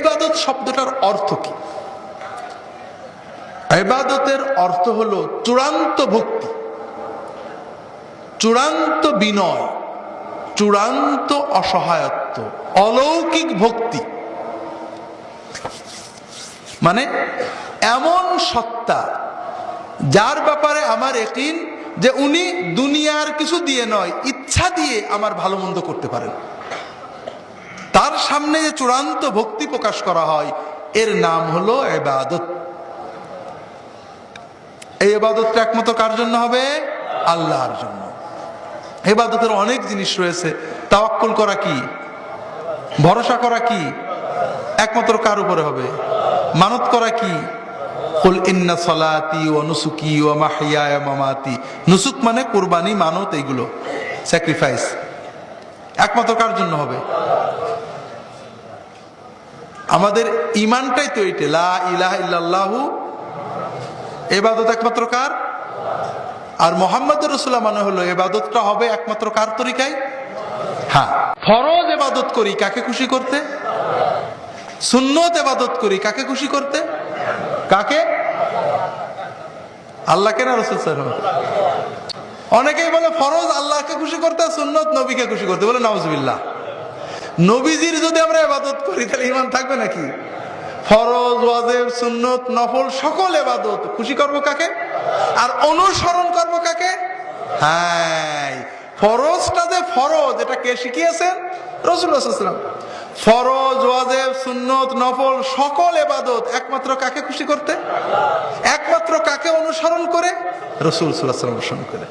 ইবাদত শব্দটার অর্থ কি? ইবাদতের অর্থ হলো চূড়ান্ত ভক্তি, চূড়ান্ত বিনয়, চূড়ান্ত অসহায়ত্ব, অলৌকিক ভক্তি। মানে এমন সত্তা যার ব্যাপারে আমার ইয়াকিন যে উনি দুনিয়ার কিছু দিয়ে নয়, ইচ্ছা দিয়ে আমার ভালো মন্দ করতে পারেন। তার সামনে যে চূড়ান্ত ভক্তি প্রকাশ করা হয়, এর নাম হলো ইবাদত। এই ইবাদতটা একমাত্র কার জন্য হবে? আল্লাহর জন্য। ইবাদতের অনেক জিনিস রয়েছে। তাওয়াক্কুল করা কি? ভরসা করা কি? একমাত্র কার উপরে হবে? মানত করা কি? কুল ইন্না সালাতি ওয়া নুসুকি ওয়া মাহইয়ায়া ওয়া মামাতি। নুসুক মানে কুরবানি, মানত, এইগুলো স্যাক্রিফাইস একমাত্র কার জন্য হবে? আমাদের ইমানটাই তো এইটা, লা ইলাহা ইল্লাল্লাহু। ইবাদত একমাত্র কার? আর মুহাম্মদুর রাসূলুল্লাহ মানে হলো ইবাদতটা হবে একমাত্র কার তরিকায়? হ্যাঁ, ফরজ ইবাদত করি কাকে খুশি করতে? সুন্নত ইবাদত করি কাকে খুশি করতে? কাকে? আল্লাহকে না রাসূল সাল্লাল্লাহু আলাইহি ওয়াসাল্লাম? অনেকেই বলে ফরজ আল্লাহকে খুশি করতে, সুন্নত নবীকে খুশি করতে। বলে নাউজুবিল্লাহ। নবীজির যদি আমরা ইবাদত করি তাহলে ঈমান থাকবে নাকি? ফরজ, ওয়াজিব, সুন্নত, নফল সকল ইবাদত খুশি করব কাকে? আর অনুসরণ করব কাকে? হ্যাঁ, ফরজটা যে ফরজ, এটা কে শিখিয়েছেন? রাসূলুল্লাহ সাল্লাল্লাহু আলাইহি ওয়াসাল্লাম। ফরজ, ওয়াজিব, সুন্নত, নফল সকল ইবাদত একমাত্র কাকে খুশি করতে? একমাত্র কাকে অনুসরণ করে? রাসূল সাল্লাল্লাহু আলাইহি ওয়াসাল্লাম অনুসরণ করে।